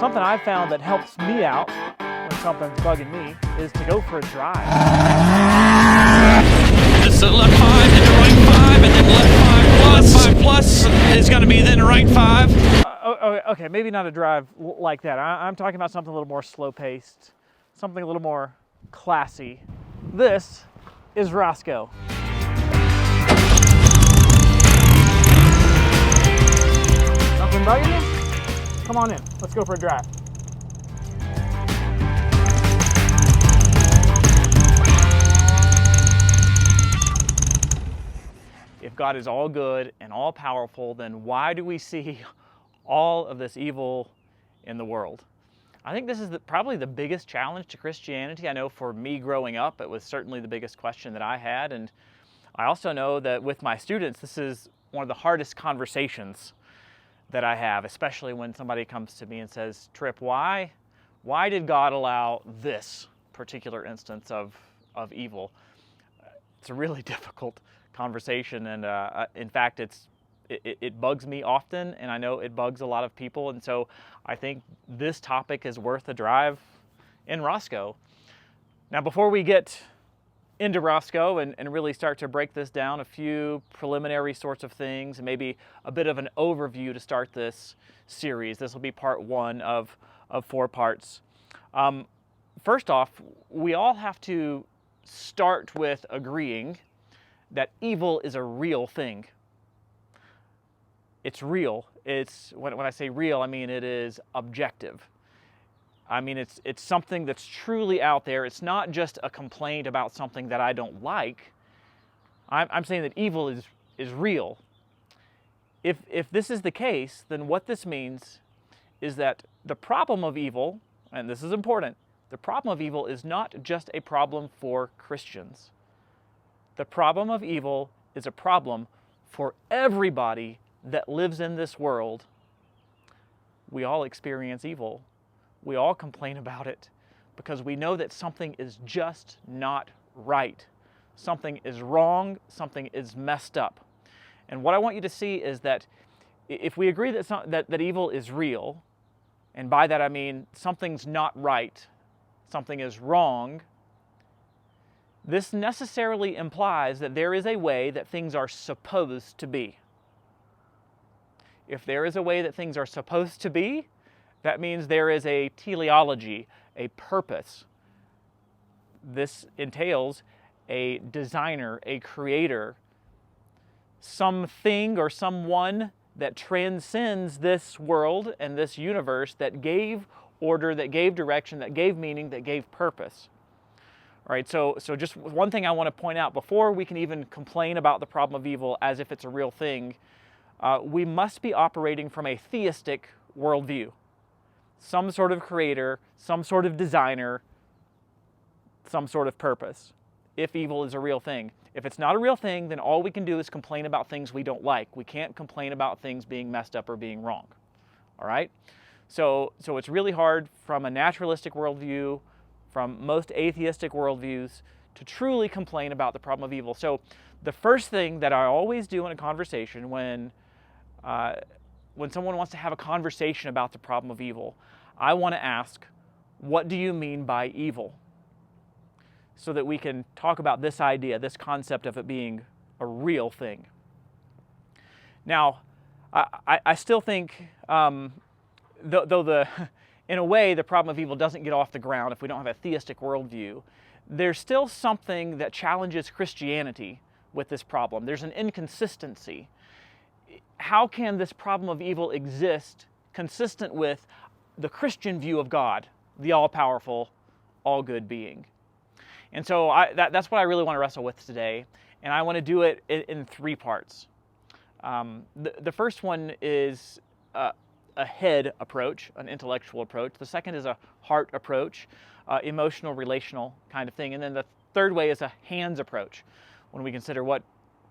Something I've found that helps me out when something's bugging me is to go for a drive. Just left 5 into right 5, and then left 5 plus is going to be then right 5. Okay, maybe not a drive like that. I'm talking about something a little more slow-paced, something a little more classy. This is Roscoe. Something bugging you? Come on in, let's go for a drive. If God is all good and all powerful, then why do we see all of this evil in the world? I think this is probably the biggest challenge to Christianity. I know for me growing up, it was certainly the biggest question that I had. And I also know that with my students, this is one of the hardest conversations that I have, especially when somebody comes to me and says, Tripp, why did God allow this particular instance of evil? It's a really difficult conversation, and in fact, it bugs me often, and I know it bugs a lot of people, and so I think this topic is worth a drive in Roscoe. Now, before we get into Roscoe and really start to break this down, a few preliminary sorts of things, and maybe a bit of an overview to start this series. This will be part 1 of 4 parts. First off, we all have to start with agreeing that evil is a real thing. It's real. It's when I say real, I mean it is objective. I mean it's something that's truly out there. It's not just a complaint about something that I don't like. I'm saying that evil is real. If this is the case, then what this means is that the problem of evil, and this is important, the problem of evil is not just a problem for Christians. The problem of evil is a problem for everybody that lives in this world. We all experience evil. We all complain about it because we know that something is just not right. Something is wrong, something is messed up. And what I want you to see is that if we agree that evil is real, and by that I mean something's not right, something is wrong, this necessarily implies that there is a way that things are supposed to be. If there is a way that things are supposed to be, that means there is a teleology, a purpose. This entails a designer, a creator, something or someone that transcends this world and this universe that gave order, that gave direction, that gave meaning, that gave purpose. All right, so just one thing I want to point out before we can even complain about the problem of evil as if it's a real thing, we must be operating from a theistic worldview. Some sort of creator, some sort of designer, some sort of purpose, if evil is a real thing. If it's not a real thing, then all we can do is complain about things we don't like. We can't complain about things being messed up or being wrong. All right? So it's really hard from a naturalistic worldview, from most atheistic worldviews, to truly complain about the problem of evil. So the first thing that I always do in a conversation when someone wants to have a conversation about the problem of evil, I want to ask, what do you mean by evil? So that we can talk about this idea, this concept of it being a real thing. Now, I still think, though in a way the problem of evil doesn't get off the ground if we don't have a theistic worldview, there's still something that challenges Christianity with this problem. There's an inconsistency. How can this problem of evil exist consistent with the Christian view of God, the all-powerful, all-good being? And so that's what I really want to wrestle with today, and I want to do it in 3 parts. The first one is a head approach, an intellectual approach. The second is a heart approach, emotional, relational kind of thing. And then the third way is a hands approach, when we consider what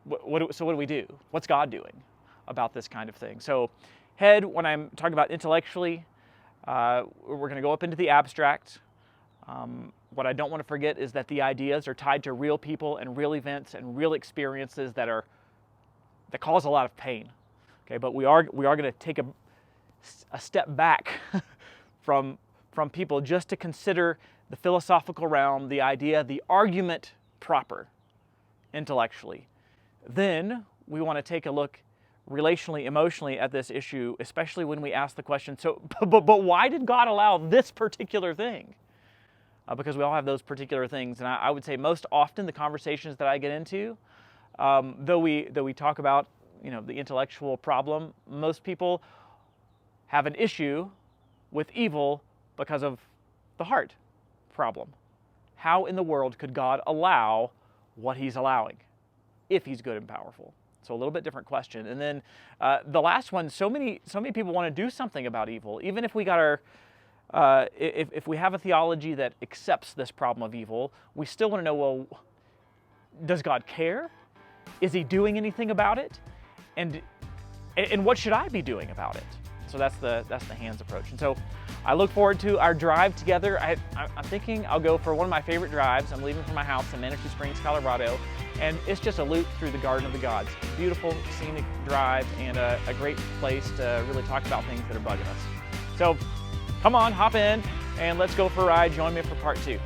do we do? What's God doing about this kind of thing? So head, when I'm talking about intellectually, we're going to go up into the abstract. What I don't want to forget is that the ideas are tied to real people and real events and real experiences that cause a lot of pain. Okay, but we are going to take a step back from people just to consider the philosophical realm, the idea, the argument proper intellectually. Then we want to take a look relationally, emotionally at this issue, especially when we ask the question, so, but why did God allow this particular thing? Because we all have those particular things. And I would say most often the conversations that I get into, though we talk about, the intellectual problem, most people have an issue with evil because of the heart problem. How in the world could God allow what he's allowing if he's good and powerful? So a little bit different question. And then the last one, so many people want to do something about evil. Even if we got our, if we have a theology that accepts this problem of evil, we still want to know, well, does God care? Is he doing anything about it? And what should I be doing about it? So that's the hands approach. And so I look forward to our drive together. I'm thinking I'll go for one of my favorite drives. I'm leaving from my house in Manitou Springs, Colorado, and it's just a loop through the Garden of the Gods. Beautiful, scenic drive, and a great place to really talk about things that are bugging us. So come on, hop in, and let's go for a ride. Join me for part 2.